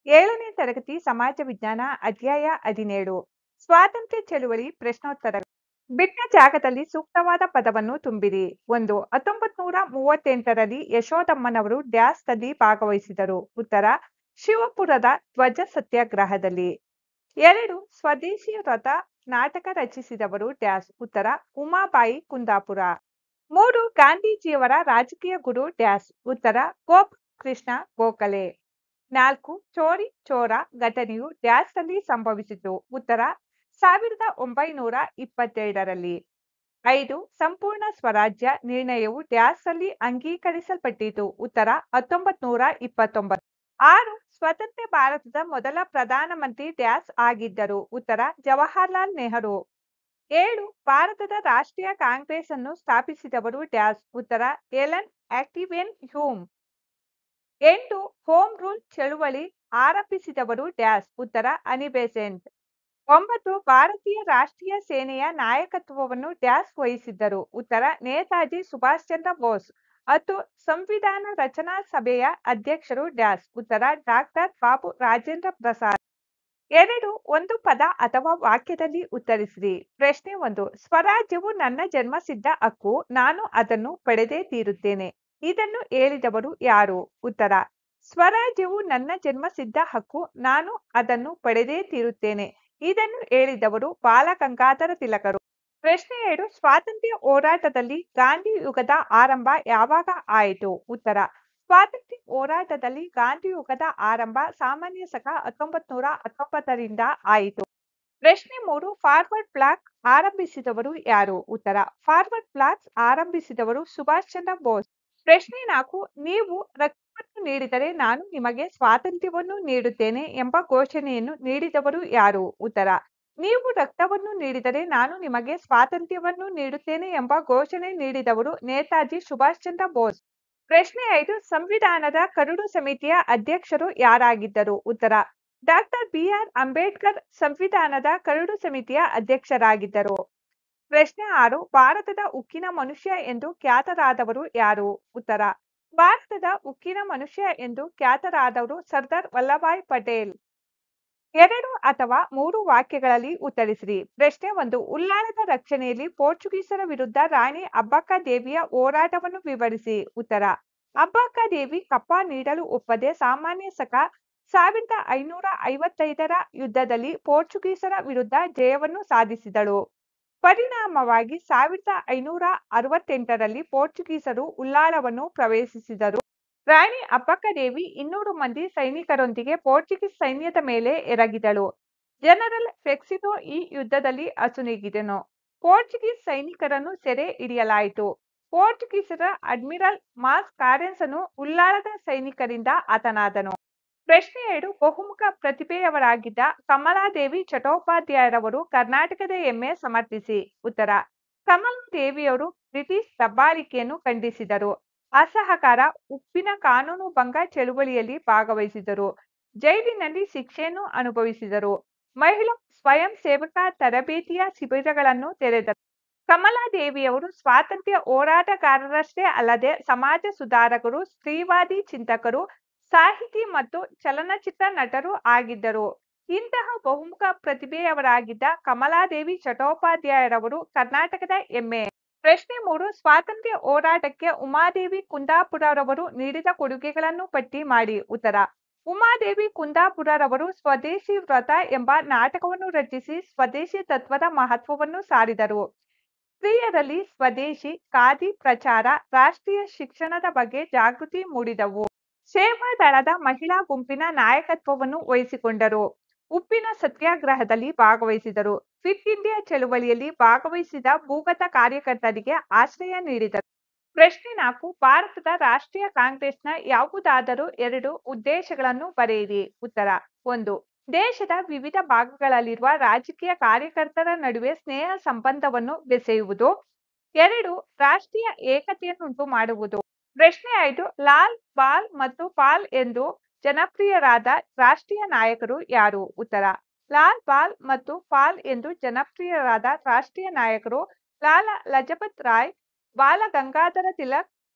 7ನೇ ತರಗತಿ ಸಮಾಜ ವಿಜ್ಞಾನ ಅಧ್ಯಾಯ 17 ಸ್ವಾತಂತ್ರ್ಯ ಚಳುವಳಿ ಪ್ರಶ್ನೋತ್ತರಗಳು. ಬಿಟ್ಟ ಜಾಗದಲ್ಲಿ ಸೂಕ್ತವಾದ ಪದವನ್ನು ತುಂಬಿರಿ. 1. 1938ರಲ್ಲಿ ಯಶೋದಮ್ಮನವರು ಡ್ಯಾಸ್ನಲ್ಲಿ ಭಾಗವಹಿಸಿದರು. ಉತ್ತರ ಶಿವಪುರದ ಧ್ವಜ ಸತ್ಯಾಗ್ರಹದಲ್ಲಿ. 2. ಸ್ವದೇಶಿ ವ್ರತ ನಾಟಕ ರಚಿಸಿದವರು ಡ್ಯಾಸ್. ಉತ್ತರ ಉಮಾಬಾಯಿ ಕುಂದಾಪುರ. 3. ಗಾಂಧೀಜಿಯವರ ರಾಜಕೀಯ ಗುರು ಡ್ಯಾಸ್. ಉತ್ತರ ಗೋಪಾಲ್ ಕೃಷ್ಣ ಗೋಖಲೆ. 4. ಚೋರಿ ಚೋರ ಘಟನೆಯು ಡ್ಯಾಸ್ನಲ್ಲಿ ಸಂಭವಿಸಿತು. ಉತ್ತರ 1927ರಲ್ಲಿ. 5. ಸಂಪೂರ್ಣ ಸ್ವರಾಜ್ಯ ನಿರ್ಣಯವು ಡ್ಯಾಸ್ನಲ್ಲಿ ಅಂಗೀಕರಿಸಲ್ಪಟ್ಟಿತು. ಉತ್ತರ 1929. 6. ಸ್ವತಂತ್ರ ಭಾರತದ ಮೊದಲ ಪ್ರಧಾನಮಂತ್ರಿ ಡ್ಯಾಸ್ ಆಗಿದ್ದರು. ಉತ್ತರ ಜವಾಹರ್ಲಾಲ್ ನೆಹರು. 7. ಭಾರತದ ರಾಷ್ಟ್ರೀಯ ಕಾಂಗ್ರೆಸ್ ಅನ್ನು ಸ್ಥಾಪಿಸಿದವರು ಡ್ಯಾಸ್. ಉತ್ತರ ಎಲನ್ ಆಕ್ಟಿವೆನ್ ಹ್ಯೂಮ್. 8. ಹೋಮ್ ರೂಲ್ ಚಳುವಳಿ ಆರಂಭಿಸಿದವರು ಡ್ಯಾಸ್. ಉತ್ತರ ಅನಿ ಬೆಸೆಂಟ್. 9. ಭಾರತೀಯ ರಾಷ್ಟ್ರೀಯ ಸೇನೆಯ ನಾಯಕತ್ವವನ್ನು ಡ್ಯಾಸ್ ವಹಿಸಿದ್ದರು. ಉತ್ತರ ನೇತಾಜಿ ಸುಭಾಷ್ ಚಂದ್ರ ಬೋಸ್. 10. ಸಂವಿಧಾನ ರಚನಾ ಸಭೆಯ ಅಧ್ಯಕ್ಷರು ಡ್ಯಾಸ್. ಉತ್ತರ ಡಾಕ್ಟರ್ ಬಾಬು ರಾಜೇಂದ್ರ ಪ್ರಸಾದ್. 2. ಒಂದು ಪದ ಅಥವಾ ವಾಕ್ಯದಲ್ಲಿ ಉತ್ತರಿಸಿರಿ. ಪ್ರಶ್ನೆ 1. ಸ್ವರಾಜ್ಯವು ನನ್ನ ಜನ್ಮಸಿದ್ಧ ಹಕ್ಕು, ನಾನು ಅದನ್ನು ಪಡೆದೇ ತೀರುತ್ತೇನೆ. ಇದನ್ನು ಹೇಳಿದವರು ಯಾರು? ಉತ್ತರ ಸ್ವರಾಜ್ಯವು ನನ್ನ ಜನ್ಮಸಿದ್ಧ ಹಕ್ಕು, ನಾನು ಅದನ್ನು ಪಡೆದೇ ತೀರುತ್ತೇನೆ. ಇದನ್ನು ಹೇಳಿದವರು ಬಾಲಗಂಗಾಧರ ತಿಲಕರು. ಪ್ರಶ್ನೆ 2. ಸ್ವಾತಂತ್ರ್ಯ ಹೋರಾಟದಲ್ಲಿ ಗಾಂಧಿ ಯುಗದ ಆರಂಭ ಯಾವಾಗ ಆಯಿತು? ಉತ್ತರ ಸ್ವಾತಂತ್ರ್ಯ ಹೋರಾಟದಲ್ಲಿ ಗಾಂಧಿ ಯುಗದ ಆರಂಭ ಸಾಮಾನ್ಯ ಶಕ 1919ರಿಂದ ಆಯಿತು. ಪ್ರಶ್ನೆ 3. ಫಾರ್ವರ್ಡ್ ಬ್ಲಾಕ್ ಆರಂಭಿಸಿದವರು ಯಾರು? ಉತ್ತರ ಫಾರ್ವರ್ಡ್ ಬ್ಲಾಕ್ ಆರಂಭಿಸಿದವರು ಸುಭಾಷ್ ಚಂದ್ರ ಬೋಸ್. ಪ್ರಶ್ನೆ 4. ನೀವು ರಕ್ತವನ್ನು ನೀಡಿದರೆ ನಾನು ನಿಮಗೆ ಸ್ವಾತಂತ್ರ್ಯವನ್ನು ನೀಡುತ್ತೇನೆ ಎಂಬ ಘೋಷಣೆಯನ್ನು ನೀಡಿದವರು ಯಾರು? ಉತ್ತರ ನೀವು ರಕ್ತವನ್ನು ನೀಡಿದರೆ ನಾನು ನಿಮಗೆ ಸ್ವಾತಂತ್ರ್ಯವನ್ನು ನೀಡುತ್ತೇನೆ ಎಂಬ ಘೋಷಣೆ ನೀಡಿದವರು ನೇತಾಜಿ ಸುಭಾಷ್ ಚಂದ್ರ ಬೋಸ್. ಪ್ರಶ್ನೆ 5. ಸಂವಿಧಾನದ ಕರಡು ಸಮಿತಿಯ ಅಧ್ಯಕ್ಷರು ಯಾರಾಗಿದ್ದರು? ಉತ್ತರ ಡಾಕ್ಟರ್ ಬಿ.ಆರ್. ಅಂಬೇಡ್ಕರ್ ಸಂವಿಧಾನದ ಕರಡು ಸಮಿತಿಯ ಅಧ್ಯಕ್ಷರಾಗಿದ್ದರು. ಪ್ರಶ್ನೆ 6. ಭಾರತದ ಉಕ್ಕಿನ ಮನುಷ್ಯ ಎಂದು ಖ್ಯಾತರಾದವರು ಯಾರು? ಉತ್ತರ ಭಾರತದ ಉಕ್ಕಿನ ಮನುಷ್ಯ ಎಂದು ಖ್ಯಾತರಾದವರು ಸರ್ದಾರ್ ವಲ್ಲಭಾಯ್ ಪಟೇಲ್. 2 ಅಥವಾ 3 ವಾಕ್ಯಗಳಲ್ಲಿ ಉತ್ತರಿಸಿರಿ. ಪ್ರಶ್ನೆ 1. ಉಲ್ಲಾಳದ ರಕ್ಷಣೆಯಲ್ಲಿ ಪೋರ್ಚುಗೀಸರ ವಿರುದ್ಧ ರಾಣಿ ಅಬ್ಬಕ್ಕ ದೇವಿಯ ಹೋರಾಟವನ್ನು ವಿವರಿಸಿ. ಉತ್ತರ ಅಬ್ಬಕ್ಕ ದೇವಿ ಕಪ್ಪ ನೀಡಲು ಒಪ್ಪದೆ ಸಾಮಾನ್ಯ ಶಕ 1555ರ ಯುದ್ಧದಲ್ಲಿ ಪೋರ್ಚುಗೀಸರ ವಿರುದ್ಧ ಜಯವನ್ನು ಸಾಧಿಸಿದಳು. ಪರಿಣಾಮವಾಗಿ 1568ರಲ್ಲಿ ಪೋರ್ಚುಗೀಸರು ಉಲ್ಲಾಳವನ್ನು ಪ್ರವೇಶಿಸಿದರು. ರಾಣಿ ಅಬ್ಬಕ್ಕದೇವಿ 200 ಮಂದಿ ಸೈನಿಕರೊಂದಿಗೆ ಪೋರ್ಚುಗೀಸ್ ಸೈನ್ಯದ ಮೇಲೆ ಎರಗಿದಳು. ಜನರಲ್ ಫೆಕ್ಸಿನೋ ಈ ಯುದ್ಧದಲ್ಲಿ ಅಸುನೀಗಿದನು. ಪೋರ್ಚುಗೀಸ್ ಸೈನಿಕರನ್ನು ಸೆರೆ ಹಿಡಿಯಲಾಯಿತು. ಪೋರ್ಚುಗೀಸರ ಅಡ್ಮಿರಲ್ ಮಾಸ್ ಕಾರೆನ್ಸನು ಉಲ್ಲಾಳದ ಸೈನಿಕರಿಂದ ಹತನಾದನು. ಪ್ರಶ್ನೆ 2. ಬಹುಮುಖ ಪ್ರತಿಭೆಯವರಾಗಿದ್ದ ಕಮಲಾದೇವಿ ಚಟ್ಟೋಪಾಧ್ಯಾಯರವರು ಕರ್ನಾಟಕದ ಹೆಮ್ಮೆ ಸಮರ್ಥಿಸಿ. ಉತ್ತರ ಕಮಲಾದೇವಿಯವರು ಬ್ರಿಟಿಷ್ ದಬ್ಬಾಳಿಕೆಯನ್ನು ಖಂಡಿಸಿದರು. ಅಸಹಕಾರ ಉಪ್ಪಿನ ಕಾನೂನು ಭಂಗ ಚಳುವಳಿಯಲ್ಲಿ ಭಾಗವಹಿಸಿದರು. ಜೈಲಿನಲ್ಲಿ ಶಿಕ್ಷೆಯನ್ನು ಅನುಭವಿಸಿದರು. ಮಹಿಳಾ ಸ್ವಯಂ ಸೇವಕ ತರಬೇತಿಯ ಶಿಬಿರಗಳನ್ನು ತೆರೆದರು. ಕಮಲಾದೇವಿಯವರು ಸ್ವಾತಂತ್ರ್ಯ ಹೋರಾಟಗಾರರಷ್ಟೇ ಅಲ್ಲದೆ ಸಮಾಜ ಸುಧಾರಕರು, ಸ್ತ್ರೀವಾದಿ ಚಿಂತಕರು, ಸಾಹಿತಿ ಮತ್ತು ಚಲನಚಿತ್ರ ನಟರೂ ಆಗಿದ್ದರು. ಇಂತಹ ಬಹುಮುಖ ಪ್ರತಿಭೆಯವರಾಗಿದ್ದ ಕಮಲಾದೇವಿ ಚಟ್ಟೋಪಾಧ್ಯಾಯರವರು ಕರ್ನಾಟಕದ ಹೆಮ್ಮೆ. ಪ್ರಶ್ನೆ 3. ಸ್ವಾತಂತ್ರ್ಯ ಹೋರಾಟಕ್ಕೆ ಉಮಾದೇವಿ ಕುಂದಾಪುರರವರು ನೀಡಿದ ಕೊಡುಗೆಗಳನ್ನು ಪಟ್ಟಿ ಮಾಡಿ. ಉತ್ತರ ಉಮಾದೇವಿ ಕುಂದಾಪುರರವರು ಸ್ವದೇಶಿ ವ್ರತ ಎಂಬ ನಾಟಕವನ್ನು ರಚಿಸಿ ಸ್ವದೇಶಿ ತತ್ವದ ಮಹತ್ವವನ್ನು ಸಾರಿದರು. ಸ್ತ್ರೀಯರಲ್ಲಿ ಸ್ವದೇಶಿ, ಖಾದಿ ಪ್ರಚಾರ, ರಾಷ್ಟ್ರೀಯ ಶಿಕ್ಷಣದ ಬಗ್ಗೆ ಜಾಗೃತಿ ಮೂಡಿದವು. ಸೇವಾದಳದ ಮಹಿಳಾ ಗುಂಪಿನ ನಾಯಕತ್ವವನ್ನು ವಹಿಸಿಕೊಂಡರು. ಉಪ್ಪಿನ ಸತ್ಯಾಗ್ರಹದಲ್ಲಿ ಭಾಗವಹಿಸಿದರು. ಕ್ವಿಟ್ ಇಂಡಿಯಾ ಚಳುವಳಿಯಲ್ಲಿ ಭಾಗವಹಿಸಿದ ಭೂಗತ ಕಾರ್ಯಕರ್ತರಿಗೆ ಆಶ್ರಯ ನೀಡಿದರು. ಪ್ರಶ್ನೆ 4. ಭಾರತದ ರಾಷ್ಟ್ರೀಯ ಕಾಂಗ್ರೆಸ್ನ ಯಾವುದಾದರೂ 2 ಉದ್ದೇಶಗಳನ್ನು ಬರೆಯಿರಿ. ಉತ್ತರ 1. ದೇಶದ ವಿವಿಧ ಭಾಗಗಳಲ್ಲಿರುವ ರಾಜಕೀಯ ಕಾರ್ಯಕರ್ತರ ನಡುವೆ ಸ್ನೇಹ ಸಂಬಂಧವನ್ನು ಬೆಸೆಯುವುದು. 2. ರಾಷ್ಟ್ರೀಯ ಏಕತೆಯನ್ನುಂಟು ಮಾಡುವುದು. ಪ್ರಶ್ನೆ 5. ಲಾಲ್, ಬಾಲ್ ಮತ್ತು ಪಾಲ್ ಎಂದು ಜನಪ್ರಿಯರಾದ ರಾಷ್ಟ್ರೀಯ ನಾಯಕರು ಯಾರು? ಉತ್ತರ ಲಾಲ್, ಬಾಲ್ ಮತ್ತು ಪಾಲ್ ಎಂದು ಜನಪ್ರಿಯರಾದ ರಾಷ್ಟ್ರೀಯ ನಾಯಕರು ಲಾಲಾ ಲಜಪತ್ ರಾಯ್, ಬಾಲ ಗಂಗಾಧರ ತಿಲಕ್,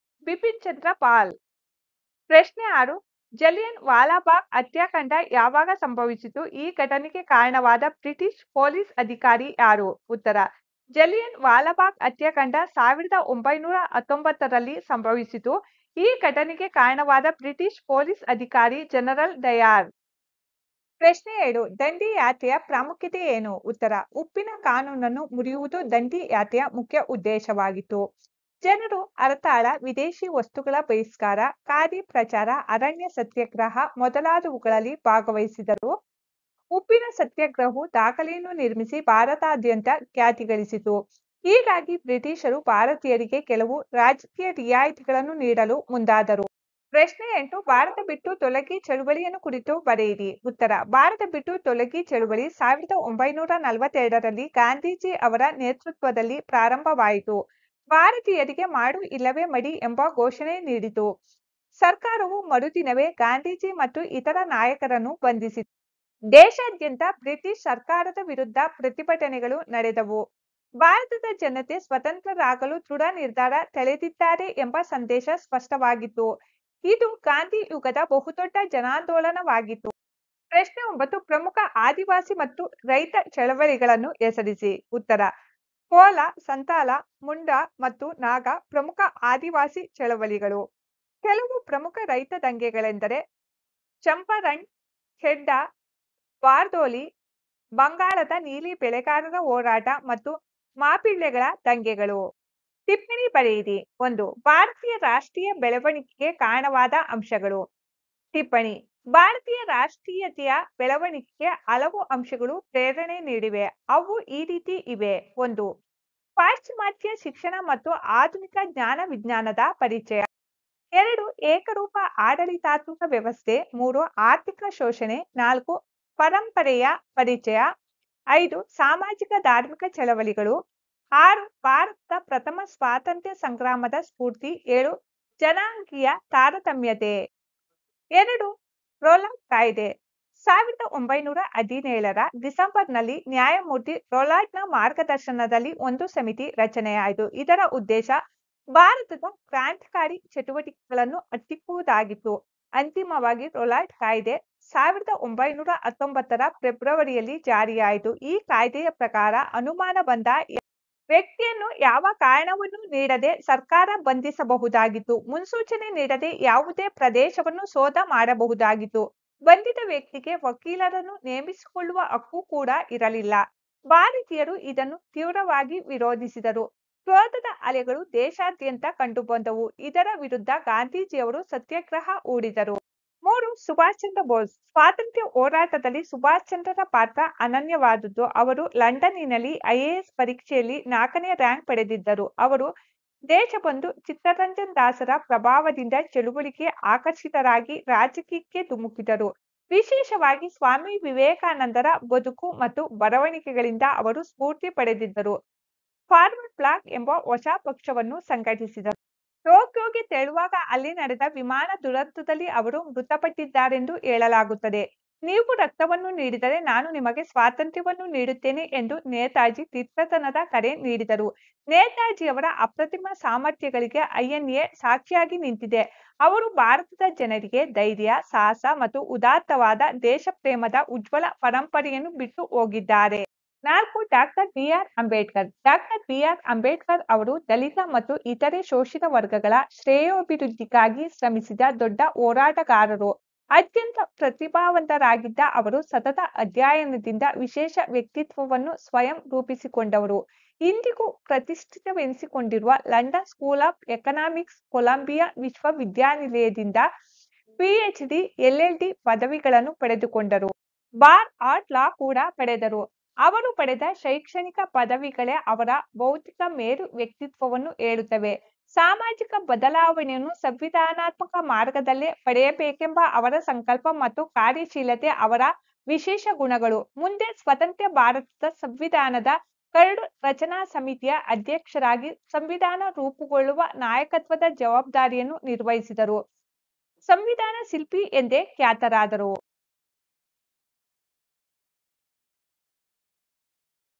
ಬಿಪಿನ್ ಚಂದ್ರ ಪಾಲ್. ಪ್ರಶ್ನೆ 6. ಜಲಿಯನ್ ವಾಲಾಬಾಗ್ ಹತ್ಯಾಕಾಂಡ ಯಾವಾಗ ಸಂಭವಿಸಿತು? ಈ ಘಟನೆಗೆ ಕಾರಣವಾದ ಬ್ರಿಟಿಷ್ ಪೊಲೀಸ್ ಅಧಿಕಾರಿ ಯಾರು? ಉತ್ತರ: ಜಲಿಯನ್ ವಾಲಾಬಾಗ್ ಹತ್ಯಾಕಾಂಡ 1919ರಲ್ಲಿ ಸಂಭವಿಸಿತು. ಈ ಘಟನೆಗೆ ಕಾರಣವಾದ ಬ್ರಿಟಿಷ್ ಪೊಲೀಸ್ ಅಧಿಕಾರಿ ಜನರಲ್ ಡಯರ್. ಪ್ರಶ್ನೆ 2. ದಂಡಿ ಯಾತ್ರೆಯ ಪ್ರಾಮುಖ್ಯತೆ ಏನು? ಉತ್ತರ: ಉಪ್ಪಿನ ಕಾನೂನನ್ನು ಮುರಿಯುವುದು ದಂಡಿ ಯಾತ್ರೆಯ ಮುಖ್ಯ ಉದ್ದೇಶವಾಗಿತ್ತು. ಜನರು ಹರತಾಳ, ವಿದೇಶಿ ವಸ್ತುಗಳ ಬಹಿಷ್ಕಾರ, ಖಾದಿ ಪ್ರಚಾರ, ಅರಣ್ಯ ಸತ್ಯಾಗ್ರಹ ಮೊದಲಾದವುಗಳಲ್ಲಿ ಭಾಗವಹಿಸಿದರು. ಉಪ್ಪಿನ ಸತ್ಯಾಗ್ರಹವು ದಾಖಲೆಯನ್ನು ನಿರ್ಮಿಸಿ ಭಾರತಾದ್ಯಂತ ಖ್ಯಾತಿ ಗಳಿಸಿತು. ಹೀಗಾಗಿ ಬ್ರಿಟಿಷರು ಭಾರತೀಯರಿಗೆ ಕೆಲವು ರಾಜಕೀಯ ರಿಯಾಯಿತಿಗಳನ್ನು ನೀಡಲು ಮುಂದಾದರು. ಪ್ರಶ್ನೆ 8. ಭಾರತ ಬಿಟ್ಟು ತೊಲಗಿ ಚಳುವಳಿಯನ್ನು ಕುರಿತು ಬರೆಯಿರಿ. ಉತ್ತರ: ಭಾರತ ಬಿಟ್ಟು ತೊಲಗಿ ಚಳುವಳಿ 1942ರಲ್ಲಿ ಗಾಂಧೀಜಿ ಅವರ ನೇತೃತ್ವದಲ್ಲಿ ಪ್ರಾರಂಭವಾಯಿತು. ಭಾರತೀಯರಿಗೆ ಮಾಡು ಇಲ್ಲವೇ ಮಡಿ ಎಂಬ ಘೋಷಣೆ ನೀಡಿತು. ಸರ್ಕಾರವು ಮರುದಿನವೇ ಗಾಂಧೀಜಿ ಮತ್ತು ಇತರ ನಾಯಕರನ್ನು ಬಂಧಿಸಿತು. ದೇಶಾದ್ಯಂತ ಬ್ರಿಟಿಷ್ ಸರ್ಕಾರದ ವಿರುದ್ಧ ಪ್ರತಿಭಟನೆಗಳು ನಡೆದವು. ಭಾರತದ ಜನತೆ ಸ್ವತಂತ್ರರಾಗಲು ದೃಢ ನಿರ್ಧಾರ ತಳೆದಿದ್ದಾರೆ ಎಂಬ ಸಂದೇಶ ಸ್ಪಷ್ಟವಾಗಿತ್ತು. ಇದು ಗಾಂಧಿ ಯುಗದ ಬಹುದೊಡ್ಡ ಜನಾಂದೋಲನವಾಗಿತ್ತು. ಪ್ರಶ್ನೆ 9. ಪ್ರಮುಖ ಆದಿವಾಸಿ ಮತ್ತು ರೈತ ಚಳವಳಿಗಳನ್ನು ಹೆಸರಿಸಿ. ಉತ್ತರ: ಕೋಲ, ಸಂತಾಲ, ಮುಂಡಾ ಮತ್ತು ನಾಗಾ ಪ್ರಮುಖ ಆದಿವಾಸಿ ಚಳವಳಿಗಳು. ಕೆಲವು ಪ್ರಮುಖ ರೈತ ದಂಗೆಗಳೆಂದರೆ ಚಂಪಾರಣ್, ಖೆಡ್ಡಾ, ಬಾರ್ದೋಲಿ, ಬಂಗಾಳದ ನೀಲಿ ಬೆಳೆಗಾರರ ಹೋರಾಟ ಮತ್ತು ಮಾಪಿಳ್ಳೆಗಳ ದಂಗೆಗಳು. ಟಿಪ್ಪಣಿ ಬರೆಯಿರಿ. 1. ಭಾರತೀಯ ರಾಷ್ಟ್ರೀಯ ಬೆಳವಣಿಗೆಗೆ ಕಾರಣವಾದ ಅಂಶಗಳು. ಟಿಪ್ಪಣಿ: ಭಾರತೀಯ ರಾಷ್ಟ್ರೀಯತೆಯ ಬೆಳವಣಿಗೆಗೆ ಹಲವು ಅಂಶಗಳು ಪ್ರೇರಣೆ ನೀಡಿವೆ. ಅವು ಈ ರೀತಿ ಇವೆ. 1. ಪಾಶ್ಚಿಮಾತ್ಯ ಶಿಕ್ಷಣ ಮತ್ತು ಆಧುನಿಕ ಜ್ಞಾನ ವಿಜ್ಞಾನದ ಪರಿಚಯ. 2. ಏಕರೂಪ ಆಡಳಿತಾತ್ಮಕ ವ್ಯವಸ್ಥೆ. 3. ಆರ್ಥಿಕ ಶೋಷಣೆ. 4. ಪರಂಪರೆಯ ಪರಿಚಯ. 5. ಸಾಮಾಜಿಕ ಧಾರ್ಮಿಕ ಚಳವಳಿಗಳು. 6. ಭಾರತದ ಪ್ರಥಮ ಸ್ವಾತಂತ್ರ್ಯ ಸಂಗ್ರಾಮದ ಸ್ಫೂರ್ತಿ. 7. ಜನಾಂಗೀಯ ತಾರತಮ್ಯತೆ. 2. ರೊಲಾಂಡ್ ಕಾಯ್ದೆ. 1917ರ ಡಿಸೆಂಬರ್ನಲ್ಲಿ ನ್ಯಾಯಮೂರ್ತಿ ರೊಲಾಂಡ್ನ ಮಾರ್ಗದರ್ಶನದಲ್ಲಿ ಒಂದು ಸಮಿತಿ ರಚನೆಯಾಯಿತು. ಇದರ ಉದ್ದೇಶ ಭಾರತದ ಕ್ರಾಂತಿಕಾರಿ ಚಟುವಟಿಕೆಗಳನ್ನು ಹತ್ತಿಕ್ಕುವುದಾಗಿತ್ತು. ಅಂತಿಮವಾಗಿ ರೊಲಾಂಡ್ ಕಾಯ್ದೆ 1919ರ ಫೆಬ್ರವರಿಯಲ್ಲಿ ಜಾರಿಯಾಯಿತು. ಈ ಕಾಯ್ದೆಯ ಪ್ರಕಾರ ಅನುಮಾನ ಬಂದ ವ್ಯಕ್ತಿಯನ್ನು ಯಾವ ಕಾರಣವನ್ನೂ ನೀಡದೆ ಸರ್ಕಾರ ಬಂಧಿಸಬಹುದಾಗಿತ್ತು. ಮುನ್ಸೂಚನೆ ನೀಡದೆ ಯಾವುದೇ ಪ್ರದೇಶವನ್ನು ಶೋಧ ಮಾಡಬಹುದಾಗಿತ್ತು. ಬಂಧಿತ ವ್ಯಕ್ತಿಗೆ ವಕೀಲರನ್ನು ನೇಮಿಸಿಕೊಳ್ಳುವ ಹಕ್ಕು ಕೂಡ ಇರಲಿಲ್ಲ. ಭಾರತೀಯರು ಇದನ್ನು ತೀವ್ರವಾಗಿ ವಿರೋಧಿಸಿದರು. ಕ್ರೋಧದ ಅಲೆಗಳು ದೇಶಾದ್ಯಂತ ಕಂಡುಬಂದವು. ಇದರ ವಿರುದ್ಧ ಗಾಂಧೀಜಿಯವರು ಸತ್ಯಾಗ್ರಹ ಹೂಡಿದರು. 3. ಸುಭಾಷ್ ಚಂದ್ರ ಬೋಸ್. ಸ್ವಾತಂತ್ರ್ಯ ಹೋರಾಟದಲ್ಲಿ ಸುಭಾಷ್ ಚಂದ್ರರ ಪಾತ್ರ ಅನನ್ಯವಾದುದು. ಅವರು ಲಂಡನ್ನಿನಲ್ಲಿ ಐಎಎಸ್ ಪರೀಕ್ಷೆಯಲ್ಲಿ 4ನೇ ರ್ಯಾಂಕ್ ಪಡೆದಿದ್ದರು. ಅವರು ದೇಶಬಂಧು ಚಿತ್ತರಂಜನ್ ದಾಸರ ಪ್ರಭಾವದಿಂದ ಚಳುವಳಿಗೆ ಆಕರ್ಷಿತರಾಗಿ ರಾಜಕೀಯಕ್ಕೆ ಧುಮುಕಿದರು. ವಿಶೇಷವಾಗಿ ಸ್ವಾಮಿ ವಿವೇಕಾನಂದರ ಬದುಕು ಮತ್ತು ಬರವಣಿಗೆಗಳಿಂದ ಅವರು ಸ್ಫೂರ್ತಿ ಪಡೆದಿದ್ದರು. ಫಾರ್ವರ್ಡ್ ಬ್ಲಾಕ್ ಎಂಬ ಹೊಸ ಪಕ್ಷವನ್ನು ಸಂಘಟಿಸಿದರು. ಟೋಕಿಯೋಗೆ ತೆರಳುವಾಗ ಅಲ್ಲಿ ನಡೆದ ವಿಮಾನ ದುರಂತದಲ್ಲಿ ಅವರು ಮೃತಪಟ್ಟಿದ್ದಾರೆಂದು ಹೇಳಲಾಗುತ್ತದೆ. ನೀವು ರಕ್ತವನ್ನು ನೀಡಿದರೆ ನಾನು ನಿಮಗೆ ಸ್ವಾತಂತ್ರ್ಯವನ್ನು ನೀಡುತ್ತೇನೆ ಎಂದು ನೇತಾಜಿ ತೀರ್ಥತನದ ಕರೆ ನೀಡಿದರು. ನೇತಾಜಿಯವರ ಅಪ್ರತಿಮ ಸಾಮರ್ಥ್ಯಗಳಿಗೆ ಐಎನ್ಎ ಸಾಕ್ಷಿಯಾಗಿ ನಿಂತಿದೆ. ಅವರು ಭಾರತದ ಜನರಿಗೆ ಧೈರ್ಯ, ಸಾಹಸ ಮತ್ತು ಉದಾತ್ತವಾದ ದೇಶಪ್ರೇಮದ ಉಜ್ವಲ ಪರಂಪರೆಯನ್ನು ಬಿಟ್ಟು ಹೋಗಿದ್ದಾರೆ. 4. Doctor B. R. Ambedkar. Doctor B. R. Ambedkar ಅವರು ದಲಿತ ಮತ್ತು ಇತರೆ ಶೋಷಿತ ವರ್ಗಗಳ ಶ್ರೇಯೋಭಿವೃದ್ಧಿಗಾಗಿ ಶ್ರಮಿಸಿದ ದೊಡ್ಡ ಹೋರಾಟಗಾರರು. ಅತ್ಯಂತ ಪ್ರತಿಭಾವಂತರಾಗಿದ್ದ ಅವರು ಸತತ ಅಧ್ಯಯನದಿಂದ ವಿಶೇಷ ವ್ಯಕ್ತಿತ್ವವನ್ನು ಸ್ವಯಂ ರೂಪಿಸಿಕೊಂಡವರು. ಇಂದಿಗೂ ಪ್ರತಿಷ್ಠಿತವೆನಿಸಿಕೊಂಡಿರುವ London School of Economics, Columbia ವಿಶ್ವವಿದ್ಯಾನಿಲಯದಿಂದ PhD, LLD ಪದವಿಗಳನ್ನು ಪಡೆದುಕೊಂಡರು. ಬಾರ್ ಆರ್ಟ್ ಲಾ ಕೂಡ ಪಡೆದರು. ಅವರು ಪಡೆದ ಶೈಕ್ಷಣಿಕ ಪದವಿಗಳೇ ಅವರ ಬೌದ್ಧಿಕ ಮೇರು ವ್ಯಕ್ತಿತ್ವವನ್ನು ಹೇಳುತ್ತವೆ. ಸಾಮಾಜಿಕ ಬದಲಾವಣೆಯನ್ನು ಸಂವಿಧಾನಾತ್ಮಕ ಮಾರ್ಗದಲ್ಲೇ ಪಡೆಯಬೇಕೆಂಬ ಅವರ ಸಂಕಲ್ಪ ಮತ್ತು ಕಾರ್ಯಶೀಲತೆ ಅವರ ವಿಶೇಷ ಗುಣಗಳು. ಮುಂದೆ ಸ್ವತಂತ್ರ ಭಾರತದ ಸಂವಿಧಾನದ ಕರಡು ರಚನಾ ಸಮಿತಿಯ ಅಧ್ಯಕ್ಷರಾಗಿ ಸಂವಿಧಾನ ರೂಪುಗೊಳ್ಳುವ ನಾಯಕತ್ವದ ಜವಾಬ್ದಾರಿಯನ್ನು ನಿರ್ವಹಿಸಿದರು. ಸಂವಿಧಾನ ಶಿಲ್ಪಿ ಎಂದೇ ಖ್ಯಾತರಾದರು.